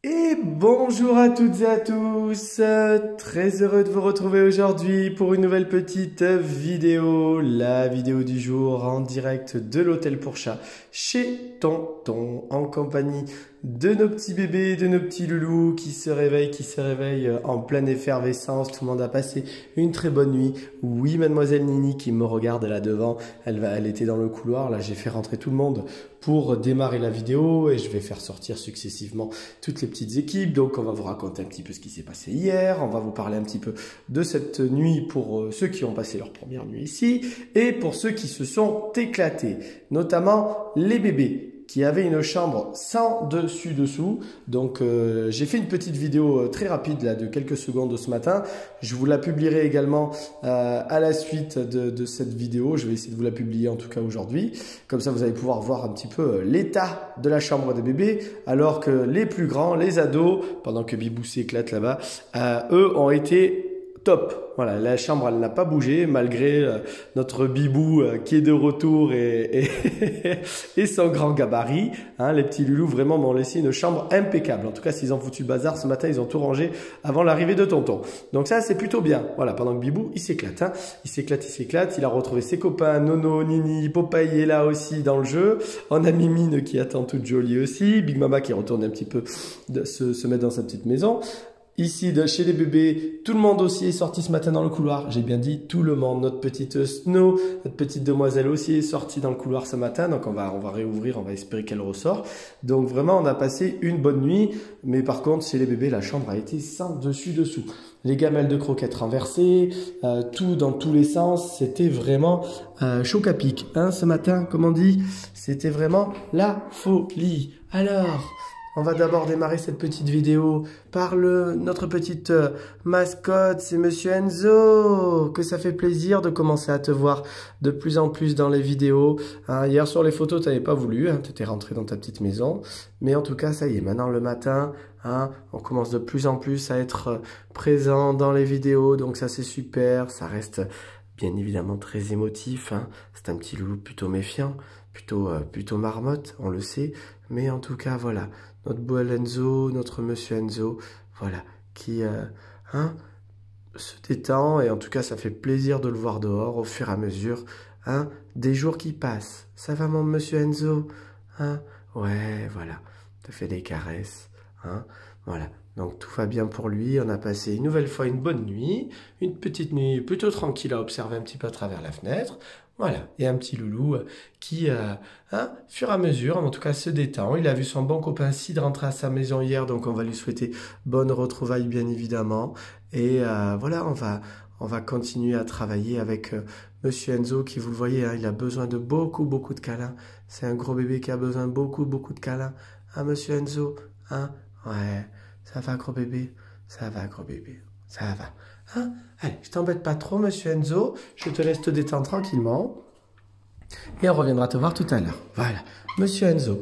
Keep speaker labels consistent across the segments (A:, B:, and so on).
A: Et bonjour à toutes et à tous, très heureux de vous retrouver aujourd'hui pour une nouvelle petite vidéo, la vidéo du jour en direct de l'hôtel pour chat chez Tonton en compagnie de nos petits bébés, de nos petits loulous qui se réveillent en pleine effervescence. Tout le monde a passé une très bonne nuit. Oui, mademoiselle Nini qui me regarde là devant, elle était dans le couloir, là j'ai fait rentrer tout le monde pour démarrer la vidéo et je vais faire sortir successivement toutes les petites équipes. Donc on va vous raconter un petit peu ce qui s'est passé hier, on va vous parler un petit peu de cette nuit pour ceux qui ont passé leur première nuit ici et pour ceux qui se sont éclatés, notamment les bébés qui avaient une chambre sans dessus-dessous. Donc j'ai fait une petite vidéo très rapide là, de quelques secondes ce matin. Je vous la publierai également à la suite de cette vidéo. Je vais essayer de vous la publier en tout cas aujourd'hui. Comme ça, vous allez pouvoir voir un petit peu l'état de la chambre des bébés. Alors que les plus grands, les ados, pendant que Bibou s'éclate là-bas, eux ont été top. Voilà, la chambre, elle n'a pas bougé malgré notre Bibou qui est de retour et son grand gabarit. Hein, les petits loulous vraiment m'ont laissé une chambre impeccable. En tout cas, s'ils ont foutu le bazar ce matin, ils ont tout rangé avant l'arrivée de Tonton. Donc ça, c'est plutôt bien. Voilà, pendant que Bibou, il s'éclate. Hein. Il s'éclate. Il a retrouvé ses copains, Nono, Nini, Popeye est là aussi dans le jeu. On a Mimine qui attend toute jolie aussi. Big Mama qui retourne un petit peu se mettre dans sa petite maison. Ici, chez les bébés, tout le monde aussi est sorti ce matin dans le couloir. J'ai bien dit tout le monde. Notre petite Snow, notre petite demoiselle aussi est sortie dans le couloir ce matin. Donc, on va réouvrir, on va espérer qu'elle ressort. Donc, vraiment, on a passé une bonne nuit. Mais par contre, chez les bébés, la chambre a été sans dessus-dessous. Les gamelles de croquettes renversées, tout dans tous les sens. C'était vraiment choc à pic. Hein, ce matin, comme on dit, c'était vraiment la folie. Alors... on va d'abord démarrer cette petite vidéo par notre petite mascotte, c'est Monsieur Enzo. Que ça fait plaisir de commencer à te voir de plus en plus dans les vidéos. Hein, hier sur les photos, tu n'avais pas voulu, hein, tu étais rentré dans ta petite maison. Mais en tout cas, ça y est, maintenant le matin, hein, on commence de plus en plus à être présent dans les vidéos. Donc ça, c'est super. Ça reste bien évidemment très émotif. Hein. C'est un petit loulou plutôt méfiant, plutôt marmotte, on le sait. Mais en tout cas, voilà. Notre beau Enzo, notre monsieur Enzo, voilà, qui se détend. Et en tout cas, ça fait plaisir de le voir dehors au fur et à mesure des jours qui passent. Ça va, mon monsieur Enzo? Hein? Ouais, voilà, te fait des caresses. Hein? Voilà, donc tout va bien pour lui. On a passé une nouvelle fois une bonne nuit, une petite nuit plutôt tranquille à observer un petit peu à travers la fenêtre. Voilà, et un petit loulou qui, fur et à mesure, en tout cas, se détend. Il a vu son bon copain Sid rentrer à sa maison hier, donc on va lui souhaiter bonne retrouvaille, bien évidemment. Et voilà, on va continuer à travailler avec Monsieur Enzo, qui, vous le voyez, hein, il a besoin de beaucoup de câlins. C'est un gros bébé qui a besoin de beaucoup de câlins. Hein, Monsieur Enzo? Hein? Ouais, ça va, gros bébé? Ça va, gros bébé? Ça va. Hein? Allez, je t'embête pas trop, Monsieur Enzo. Je te laisse te détendre tranquillement. Et on reviendra te voir tout à l'heure. Voilà, Monsieur Enzo.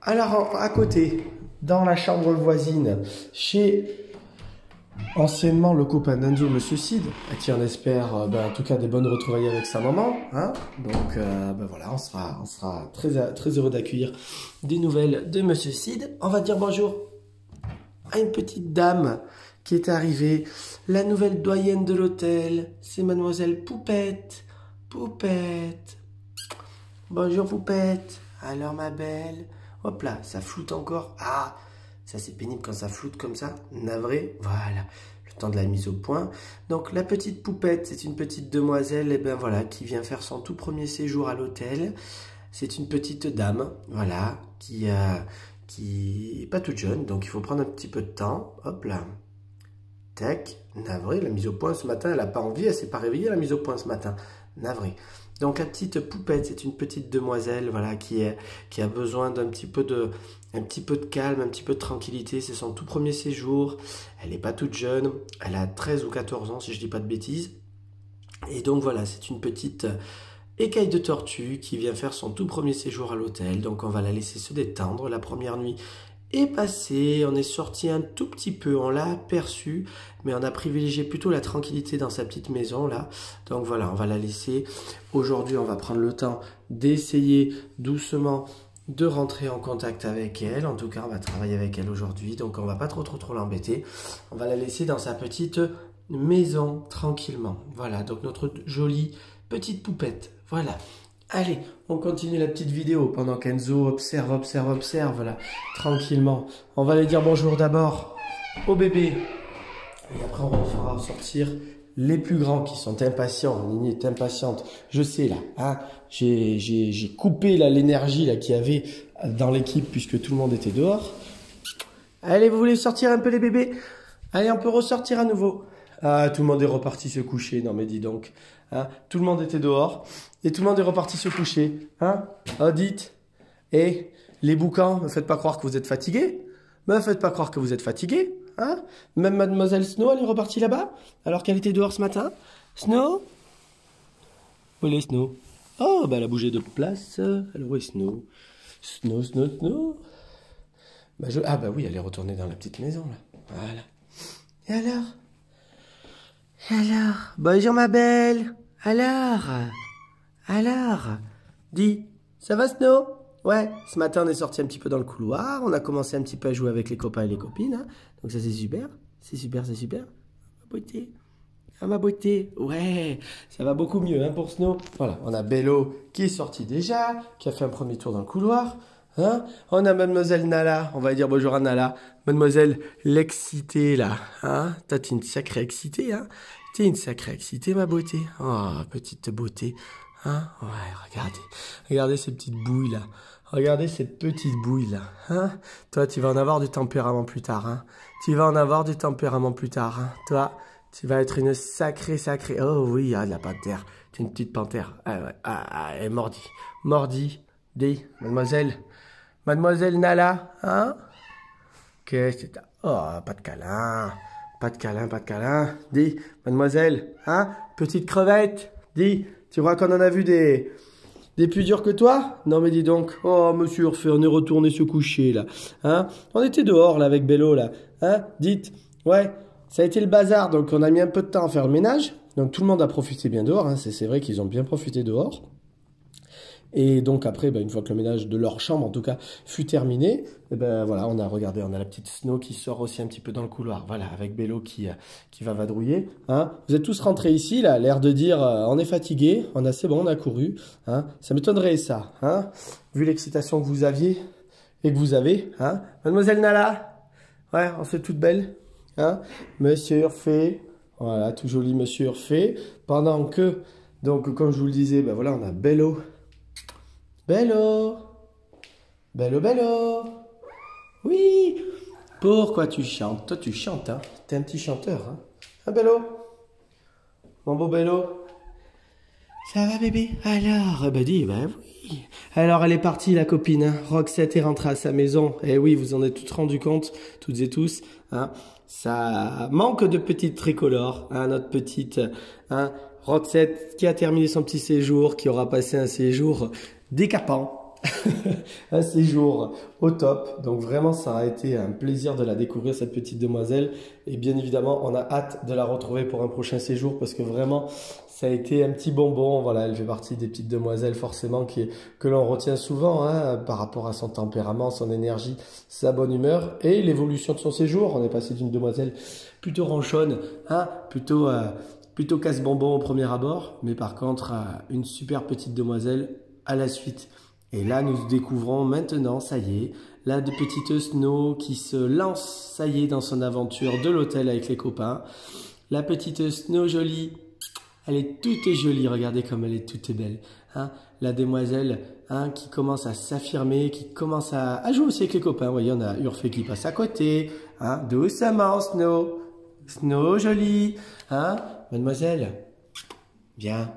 A: Alors, à côté, dans la chambre voisine, chez anciennement le copain d'Enzo, Monsieur Sid, à qui on espère, en tout cas, des bonnes retrouvailles avec sa maman. Hein? Donc, voilà, on sera très heureux d'accueillir des nouvelles de Monsieur Sid. On va dire bonjour à une petite dame qui est arrivée, la nouvelle doyenne de l'hôtel, c'est mademoiselle Poupette. Poupette. Bonjour Poupette. Alors ma belle. Hop là, ça floute encore. Ah, ça c'est pénible quand ça floute comme ça. Navré. Voilà, le temps de la mise au point. Donc la petite Poupette, c'est une petite demoiselle, et ben voilà, qui vient faire son tout premier séjour à l'hôtel. C'est une petite dame, voilà, qui est pas toute jeune, donc il faut prendre un petit peu de temps. Hop là. Tac, navré, la mise au point ce matin, elle n'a pas envie, elle s'est pas réveillée la mise au point ce matin. Navré. Donc la petite Poupette, c'est une petite demoiselle, voilà, qui a besoin d'un petit peu de calme, un petit peu de tranquillité. C'est son tout premier séjour. Elle n'est pas toute jeune, elle a 13 ou 14 ans si je dis pas de bêtises. Et donc voilà, c'est une petite écaille de tortue qui vient faire son tout premier séjour à l'hôtel. Donc on va la laisser se détendre. La première nuit est passé, on est sorti un tout petit peu, on l'a aperçu, mais on a privilégié plutôt la tranquillité dans sa petite maison là. Donc voilà, on va la laisser. Aujourd'hui, on va prendre le temps d'essayer doucement de rentrer en contact avec elle. En tout cas, on va travailler avec elle aujourd'hui, donc on va pas trop l'embêter. On va la laisser dans sa petite maison, tranquillement. Voilà, donc notre jolie petite poupette. Voilà. Allez, on continue la petite vidéo pendant qu'Enzo observe, là, tranquillement. On va aller dire bonjour d'abord au bébé. Et après, on va faire sortir les plus grands qui sont impatients. Nini est impatiente. Je sais là, hein, j'ai coupé là l'énergie là qu'il y avait dans l'équipe puisque tout le monde était dehors. Allez, vous voulez sortir un peu les bébés? Allez, on peut ressortir à nouveau. Ah, tout le monde est reparti se coucher. Non mais dis donc, hein, tout le monde était dehors et tout le monde est reparti se coucher. Hein? Oh, dites, et les boucans, ne faites pas croire que vous êtes fatigués. Ne faites pas croire que vous êtes fatigués. Hein? Même mademoiselle Snow, elle est repartie là-bas, alors qu'elle était dehors ce matin. Snow? Où est Snow? Oh, bah elle a bougé de place. Alors où est Snow? Snow. Bah, ah bah oui, elle est retournée dans la petite maison, là. Voilà. Et alors? Bonjour ma belle. Alors? Dis, ça va Snow? Ouais, ce matin on est sorti un petit peu dans le couloir, on a commencé un petit peu à jouer avec les copains et les copines, hein. Donc ça c'est super. Ma beauté. Ah ma beauté, ouais, ça va beaucoup mieux hein, pour Snow. Voilà, on a Bello qui est sorti déjà, qui a fait un premier tour dans le couloir. Hein, on a mademoiselle Nala, on va dire bonjour à Nala. Mademoiselle l'excitée là. Hein, toi t'es une sacrée excitée, hein. T'es une sacrée excitée ma beauté. Oh, petite beauté. Hein, ouais, regardez ces petites bouilles là. Regardez cette petite bouille là. Hein, toi tu vas en avoir du tempérament plus tard. Hein. Toi, tu vas être une sacrée. Oh oui, ah, de la panthère. Tu es une petite panthère. Ah, ouais. Elle est mordie. Dis, mademoiselle Nala, hein? Qu'est-ce que c'est? Oh, pas de câlin. Dis, mademoiselle, hein? Petite crevette. Dis, tu crois qu'on en a vu des plus durs que toi? Non mais dis donc. Oh, monsieur Orphée, on est retourné se coucher là. Hein? On était dehors là avec Bello là. Hein? Dites, ouais, ça a été le bazar, donc on a mis un peu de temps à faire le ménage. Donc tout le monde a profité bien dehors, hein. C'est vrai qu'ils ont bien profité dehors. Et donc après, bah, une fois que le ménage de leur chambre, en tout cas, fut terminé, et ben voilà, on a la petite Snow qui sort aussi un petit peu dans le couloir, voilà, avec Bello qui va vadrouiller. Hein. Vous êtes tous rentrés ici, là, l'air de dire, on est fatigué, c'est bon, on a couru. Hein. Ça m'étonnerait ça, hein, vu l'excitation que vous aviez et que vous avez. Hein. Mademoiselle Nala, ouais, on s'est toute belle. Hein. Monsieur Urfé, voilà, tout joli Monsieur Urfé. Pendant que, donc comme je vous le disais, ben voilà, on a Bello. Bello. Oui. Pourquoi tu chantes? Toi, tu chantes, hein? T'es un petit chanteur, hein? Ah, Bello. Mon beau Bello. Ça va, bébé? Alors, bah dis, bah oui. Alors, elle est partie, la copine, hein? Roxette est rentrée à sa maison. Eh oui, vous en êtes toutes rendu compte, toutes et tous, hein? Ça manque de petites tricolores, hein? Notre petite, hein? Roxette qui a terminé son petit séjour, qui aura passé un séjour décapant, un séjour au top. Donc vraiment, ça a été un plaisir de la découvrir, cette petite demoiselle. Et bien évidemment, on a hâte de la retrouver pour un prochain séjour parce que vraiment, ça a été un petit bonbon. Voilà, elle fait partie des petites demoiselles forcément que l'on retient souvent hein, par rapport à son tempérament, son énergie, sa bonne humeur et l'évolution de son séjour. On est passé d'une demoiselle plutôt ronchonne, hein, plutôt casse-bonbon au premier abord, mais par contre, une super petite demoiselle à la suite. Et là, nous découvrons maintenant, ça y est, la petite Snow qui se lance, ça y est, dans son aventure de l'hôtel avec les copains. La petite Snow jolie, elle est toute jolie, regardez comme elle est toute belle. Hein, la demoiselle hein, qui commence à s'affirmer, qui commence à jouer aussi avec les copains. Vous voyez, on a Urfé qui passe à côté. Hein, doucement, Snow. Snow jolie. Hein, mademoiselle, viens.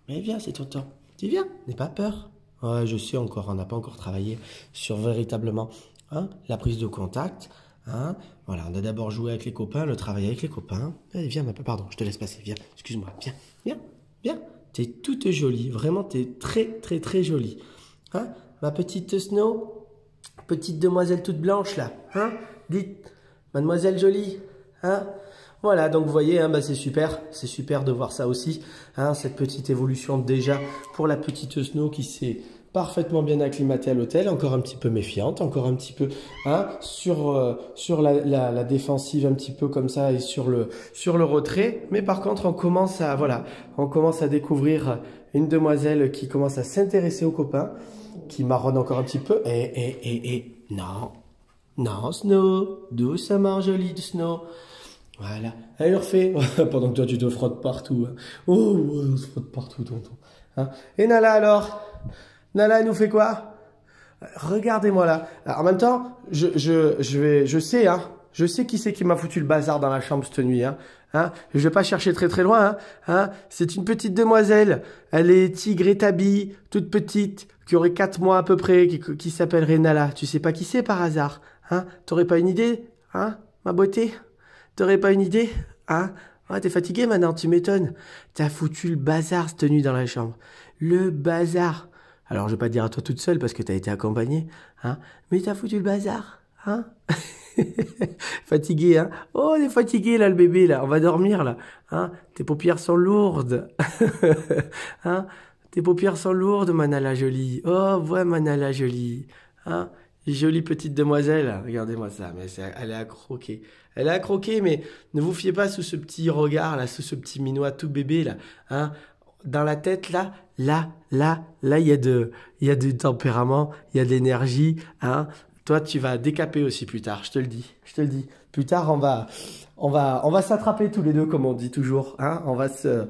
A: Mais viens, c'est ton temps. Tu viens, n'aie pas peur. Ouais, je sais encore, on n'a pas encore travaillé sur véritablement hein, la prise de contact. Hein. Voilà, on a d'abord joué avec les copains, le travail avec les copains. Allez, viens, pardon, je te laisse passer, viens, excuse-moi, viens. T'es toute jolie, vraiment, t'es très jolie. Hein, ma petite Snow, petite demoiselle toute blanche là. Hein, dites, mademoiselle jolie. Hein. Voilà, donc vous voyez, hein, bah, c'est super de voir ça aussi, hein, cette petite évolution déjà pour la petite Snow qui s'est parfaitement bien acclimatée à l'hôtel, encore un petit peu méfiante, encore un petit peu hein, sur la défensive un petit peu comme ça et sur le retrait. Mais par contre, on commence à découvrir une demoiselle qui commence à s'intéresser aux copains, qui marronne encore un petit peu. Non, Snow, doucement, jolie Snow. Voilà, elle refait, pendant que toi tu te frottes partout. Hein. Oh, on se frotte partout, tonton. Hein. Et Nala alors? Nala, elle nous fait quoi? Regardez-moi là. Alors, en même temps, je sais, hein. Je sais qui c'est qui m'a foutu le bazar dans la chambre cette nuit, hein. Hein, je vais pas chercher très très loin, hein. Hein, c'est une petite demoiselle. Elle est tigre établie, toute petite, qui aurait 4 mois à peu près, qui s'appellerait Nala. Tu sais pas qui c'est par hasard? Hein, t'aurais pas une idée? Hein, ma beauté? T'aurais pas une idée? Hein? Ah, t'es fatigué maintenant, tu m'étonnes. T'as foutu le bazar cette nuit dans la chambre. Le bazar. Alors, je vais pas te dire à toi toute seule parce que t'as été accompagnée, hein? Mais t'as foutu le bazar, hein? Fatigué, hein? Oh, il est fatigué, là, le bébé, là. On va dormir, là. Hein? Tes paupières sont lourdes. Hein? Tes paupières sont lourdes, Manala jolie. Oh, ouais, Manala jolie. Hein? Jolie petite demoiselle. Regardez-moi ça. Mais elle est à croquer. Elle est à croquer, mais ne vous fiez pas sous ce petit regard, là, sous ce petit minois tout bébé, là. Hein? Dans la tête, là, il y a du tempérament, il y a de l'énergie, hein. Toi, tu vas décaper aussi plus tard, je te le dis. Plus tard, on va s'attraper tous les deux, comme on dit toujours, hein. On va se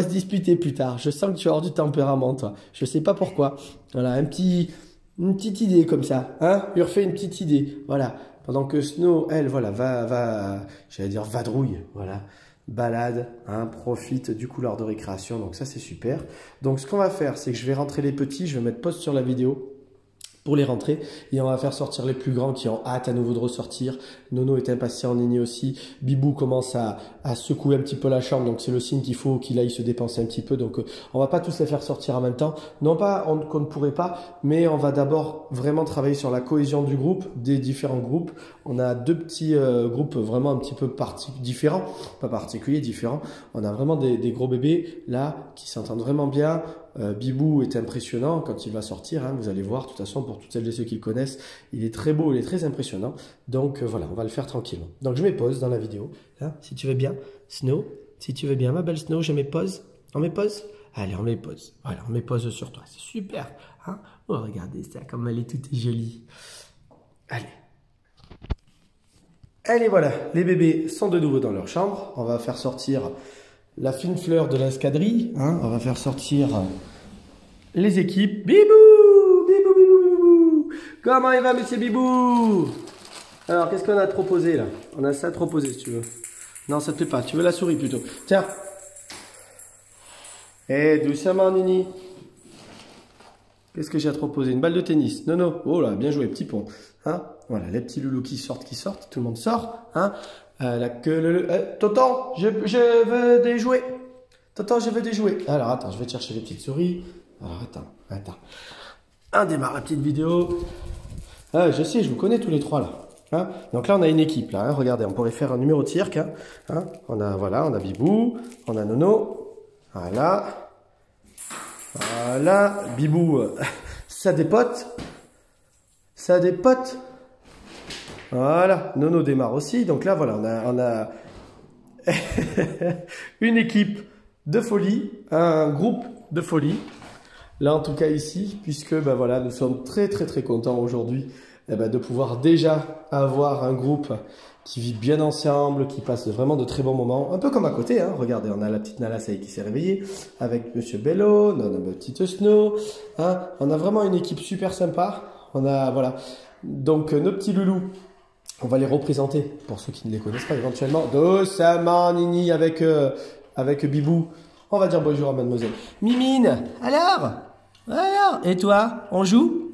A: disputer plus tard. Je sens que tu as du tempérament, toi. Je sais pas pourquoi. Voilà, une petite idée comme ça, hein. Il refait une petite idée, voilà. Pendant que Snow, elle, voilà, j'allais dire vadrouille, voilà. Balade, hein, profite du couloir de récréation, donc ça c'est super. Donc ce qu'on va faire, c'est que je vais rentrer les petits, je vais mettre pause sur la vidéo pour les rentrer et on va faire sortir les plus grands qui ont hâte à nouveau de ressortir. Nono est impatient, Nini aussi. Bibou commence à secouer un petit peu la chambre, donc c'est le signe qu'il faut qu'il aille se dépenser un petit peu. Donc on va pas tous les faire sortir en même temps. Non pas qu'on ne pourrait pas, mais on va d'abord vraiment travailler sur la cohésion du groupe, des différents groupes. On a 2 petits groupes vraiment un petit peu différents, pas particuliers, différents. On a vraiment des gros bébés là qui s'entendent vraiment bien. Bibou est impressionnant quand il va sortir, hein, vous allez voir, de toute façon, pour toutes celles et ceux qui le connaissent, il est très beau, il est très impressionnant. Donc voilà, on va le faire tranquillement. Donc je mets pause dans la vidéo, hein, si tu veux bien, Snow, si tu veux bien, ma belle Snow, je mets pause. On met pause? Allez, on met pause. Voilà, on met pause sur toi, c'est super. Hein, oh, regardez ça, comme elle est toute jolie. Allez. Allez, voilà, les bébés sont de nouveau dans leur chambre. On va faire sortir la fine fleur de l'escadrille, hein, on va faire sortir les équipes. Bibou. Comment il va, monsieur Bibou? Alors, qu'est-ce qu'on a trop posé, là? On a ça trop posé, si tu veux. Non, ça te plaît pas. Tu veux la souris, plutôt. Tiens. Eh, doucement, Nini. Qu'est-ce que j'ai à trop poser? Une balle de tennis. Non. Oh là, bien joué, petit pont. Hein? Voilà, les petits loulous qui sortent. Tout le monde sort. Hein? La queue, Tonton, je veux des jouets. Tonton, je veux des jouets. Alors, attends, je vais te chercher les petites souris. Alors, attends. On démarre la petite vidéo. Ah, je sais, je vous connais tous les trois, là. Hein? Donc là, on a une équipe, là. Hein? Regardez, on pourrait faire un numéro de cirque. Hein? Hein? On a Bibou, on a Nono. Voilà. Bibou, ça dépote. Voilà, Nono démarre aussi. Donc là, voilà, on a une équipe de folie, un groupe de folie. Là, en tout cas ici, puisque ben voilà, nous sommes très contents aujourd'hui de pouvoir déjà avoir un groupe qui vit bien ensemble, qui passe vraiment de très bons moments. Un peu comme à côté, hein. Regardez, on a la petite Nala qui s'est réveillée avec Monsieur Bello, on a ma petite Snow. Hein. On a vraiment une équipe super sympa. On a, voilà. Donc, nos petits loulous, on va les représenter pour ceux qui ne les connaissent pas éventuellement. Doucement, Nini, avec Bibou. On va dire bonjour à mademoiselle. Mimine, alors, et toi, on joue?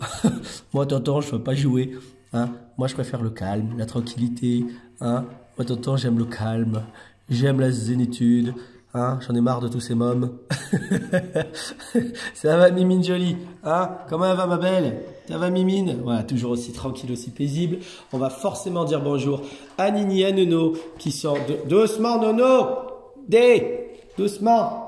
A: Moi, tonton, je ne veux pas jouer. Hein? Moi, je préfère le calme, la tranquillité. Hein? Moi, tonton, j'aime le calme. J'aime la zénitude. Hein? J'en ai marre de tous ces mômes. Ça va, Mimine jolie? Hein? Comment elle va, ma belle? Ça va, Mimine? Voilà, toujours aussi tranquille, aussi paisible. On va forcément dire bonjour à Nini et à Nono qui sont... Doucement, Nono! Doucement!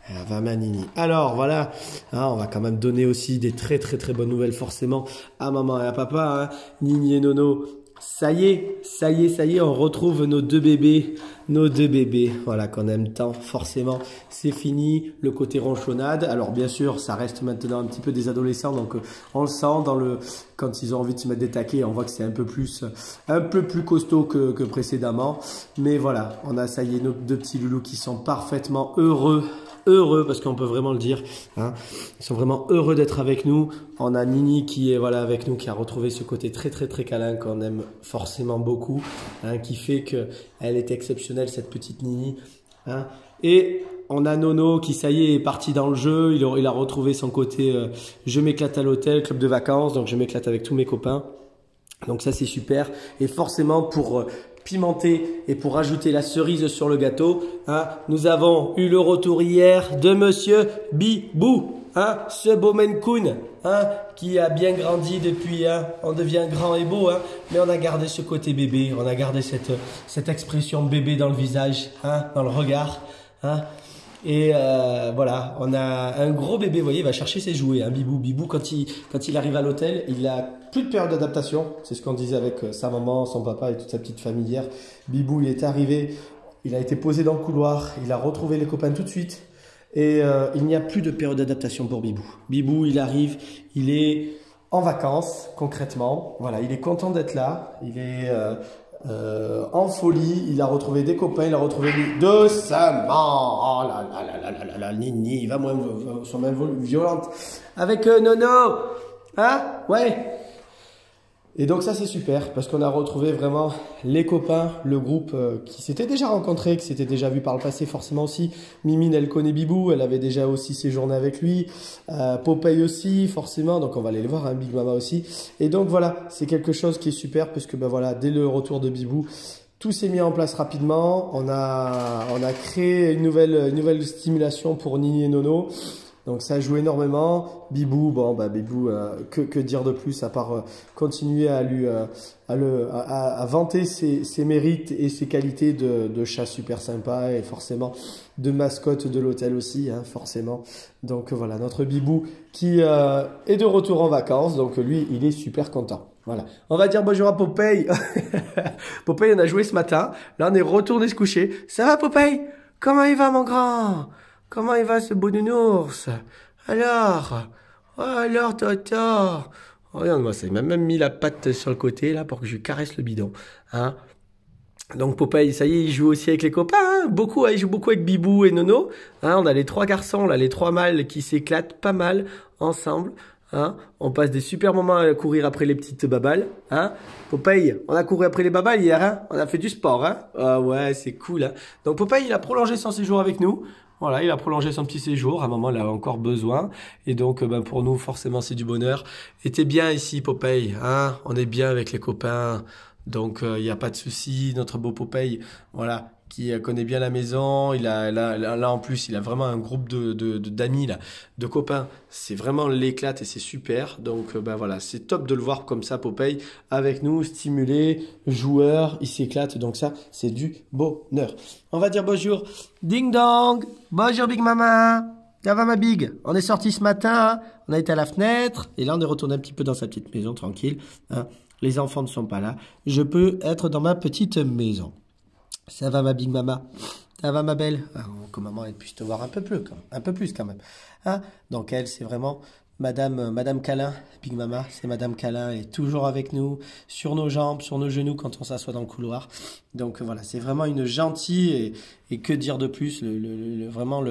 A: Elle va ma Nini. Alors voilà, hein, on va quand même donner aussi des très bonnes nouvelles forcément à maman et à papa. Hein. Nini et Nono, ça y est, on retrouve nos deux bébés, voilà qu'on aime tant forcément. C'est fini le côté ronchonnade. Alors bien sûr, ça reste maintenant un petit peu des adolescents, donc on le sent quand ils ont envie de se mettre des taquets, on voit que c'est un peu plus costaud que précédemment. Mais voilà, on a ça y est nos deux petits loulous qui sont parfaitement heureux parce qu'on peut vraiment le dire, hein. Ils sont vraiment heureux d'être avec nous. On a Nini qui est voilà avec nous, qui a retrouvé ce côté très câlin qu'on aime forcément beaucoup, hein, qui fait que elle est exceptionnelle cette petite Nini, hein. Et on a Nono qui ça y est parti dans le jeu, il a retrouvé son côté je m'éclate à l'hôtel, club de vacances, donc je m'éclate avec tous mes copains. Donc ça c'est super, et forcément pour pimenter et pour ajouter la cerise sur le gâteau, hein, nous avons eu le retour hier de monsieur Bibou, hein, ce beau Maine Coon, hein, qui a bien grandi depuis, hein, on devient grand et beau, hein, mais on a gardé ce côté bébé, on a gardé cette expression bébé dans le visage, hein, dans le regard, hein. Et voilà, on a un gros bébé, vous voyez, il va chercher ses jouets, hein, Bibou. Bibou, quand il arrive à l'hôtel, il a plus de période d'adaptation. C'est ce qu'on disait avec sa maman, son papa et toute sa petite famille hier. Bibou, il est arrivé, il a été posé dans le couloir, il a retrouvé les copains tout de suite. Et il n'y a plus de période d'adaptation pour Bibou. Bibou, il arrive, il est en vacances, concrètement. Voilà, il est content d'être là, il est... en folie, il a retrouvé des copains, il a retrouvé doucement, oh là, Nini, va moins, sont même violente, avec Nono, hein, ouais. Et donc ça c'est super, parce qu'on a retrouvé vraiment les copains, le groupe qui s'était déjà rencontré, qui s'était déjà vu par le passé forcément aussi. Mimine, elle connaît Bibou, elle avait déjà aussi séjourné avec lui. Popeye aussi forcément, donc on va aller le voir, hein, Big Mama aussi. Et donc voilà, c'est quelque chose qui est super, parce que ben voilà, dès le retour de Bibou, tout s'est mis en place rapidement. On a créé une nouvelle stimulation pour Nini et Nono. Donc ça joue énormément. Bibou, bon bah Bibou, que dire de plus à part continuer à vanter ses mérites et ses qualités de chat super sympa, et forcément de mascotte de l'hôtel aussi, hein, forcément. Donc voilà, notre Bibou qui est de retour en vacances, donc lui il est super content. Voilà, on va dire bonjour à Popeye. Popeye, on a joué ce matin, là on est retourné se coucher. Ça va Popeye? Comment il va mon grand? Comment il va ce beau nounours? Alors? Oh alors, Toto? Oh, regarde-moi ça, il m'a même mis la patte sur le côté, là, pour que je lui caresse le bidon. Hein? Donc Popeye, ça y est, il joue aussi avec les copains, hein, beaucoup, hein, il joue beaucoup avec Bibou et Nono. Hein, on a les trois garçons, là, les trois mâles qui s'éclatent pas mal ensemble. Hein, on passe des super moments à courir après les petites babales. Hein. Popeye, on a couru après les babales hier, hein, on a fait du sport. Hein. Ah ouais, c'est cool. Hein. Donc Popeye, il a prolongé son séjour avec nous. Voilà, il a prolongé son petit séjour. À un moment, il a encore besoin. Et donc, ben, pour nous, forcément, c'est du bonheur. Et t'es bien ici, Popeye. Hein, on est bien avec les copains. Donc, il n'y a pas de souci. Notre beau Popeye, voilà, qui connaît bien la maison. Là, en plus, il a vraiment un groupe d'amis, là, de copains. C'est vraiment l'éclate et c'est super. Donc, ben voilà, c'est top de le voir comme ça, Popeye, avec nous, stimulé, joueur, il s'éclate. Donc ça, c'est du bonheur. On va dire bonjour. Ding dong. Bonjour, Big Mama. Ça va, ma Big? On est sorti ce matin, hein. On a été à la fenêtre. Et là, on est retourné un petit peu dans sa petite maison, tranquille. Hein. Les enfants ne sont pas là. Je peux être dans ma petite maison. Ça va, ma Big Mama? Ça va, ma belle? Que maman, elle puisse te voir un peu plus quand même. Hein? Donc elle, c'est vraiment Madame Câlin. Big Mama, c'est Madame Câlin. Elle est toujours avec nous, sur nos jambes, sur nos genoux quand on s'assoit dans le couloir. Donc voilà, c'est vraiment une gentille, et que dire de plus, vraiment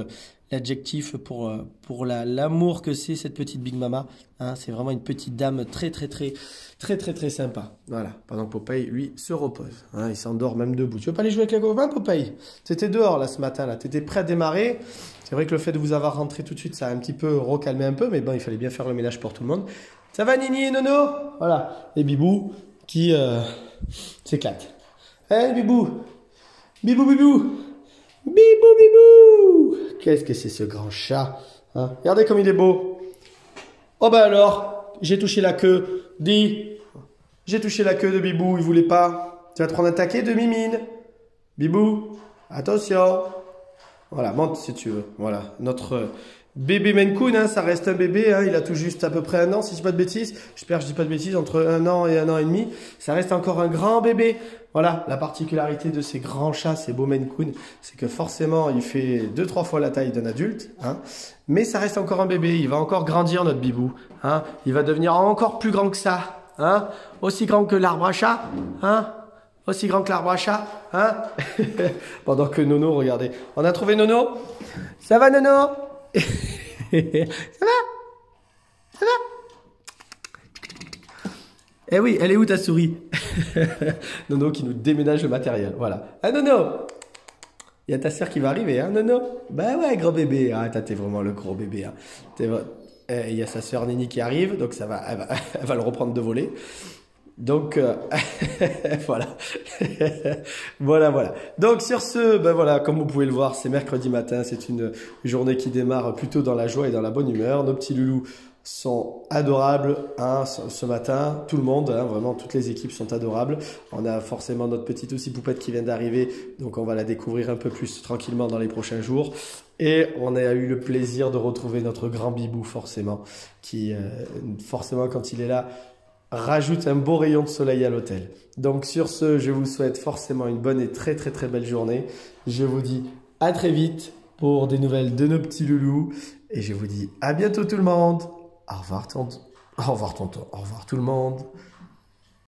A: l'adjectif pour l'amour que c'est cette petite Big Mama. Hein, c'est vraiment une petite dame très sympa. Voilà, pendant que Popeye, lui, se repose. Hein, il s'endort même debout. Tu veux pas aller jouer avec les copains, Popeye? T'étais dehors là ce matin, là. T'étais prêt à démarrer. C'est vrai que le fait de vous avoir rentré tout de suite, ça a un petit peu recalmé un peu, mais bon, il fallait bien faire le ménage pour tout le monde. Ça va, Nini et Nono? Voilà, et Bibou qui s'éclate. Hein, Bibou? Bibou! Qu'est-ce que c'est ce grand chat, hein? Regardez comme il est beau. Oh bah alors, j'ai touché la queue. Dis, j'ai touché la queue de Bibou, il voulait pas. Tu vas te prendre un taquet de Mimine. Bibou, attention. Voilà, monte si tu veux. Voilà, notre bébé Maine Coon, hein, ça reste un bébé, hein, il a tout juste à peu près 1 an, si je dis pas de bêtises. J'espère que je dis pas de bêtises, entre 1 an et 1 an et demi. Ça reste encore un grand bébé. Voilà, la particularité de ces grands chats, ces beaux Maine Coon, c'est que forcément, il fait 2-3 fois la taille d'un adulte, hein, mais ça reste encore un bébé, il va encore grandir notre bibou, hein, il va devenir encore plus grand que ça, hein, aussi grand que l'arbre à chat, hein, aussi grand que l'arbre à chat, hein. Pendant que Nono, regardez, on a trouvé Nono. Ça va Nono? Ça va? Ça va? Eh oui, elle est où ta souris? Nono qui nous déménage le matériel, voilà. Ah Nono! Il y a ta sœur qui va arriver, hein Nono? Bah ouais, gros bébé. Ah, t'es vraiment le gros bébé, hein. Il y a sa sœur Nini qui arrive, donc elle va le reprendre de voler. Donc, voilà. Voilà. Donc, sur ce, ben voilà, comme vous pouvez le voir, c'est mercredi matin. C'est une journée qui démarre plutôt dans la joie et dans la bonne humeur. Nos petits loulous sont adorables, hein, ce matin. Tout le monde, hein, vraiment, toutes les équipes sont adorables. On a forcément notre petite aussi poupette qui vient d'arriver. Donc, on va la découvrir un peu plus tranquillement dans les prochains jours. Et on a eu le plaisir de retrouver notre grand bibou, forcément, qui, forcément, quand il est là, rajoute un beau rayon de soleil à l'hôtel. Donc sur ce, je vous souhaite forcément une bonne et très belle journée. Je vous dis à très vite pour des nouvelles de nos petits loulous. Et je vous dis à bientôt tout le monde. Au revoir tonton. Au revoir tonton. Au revoir tout le monde.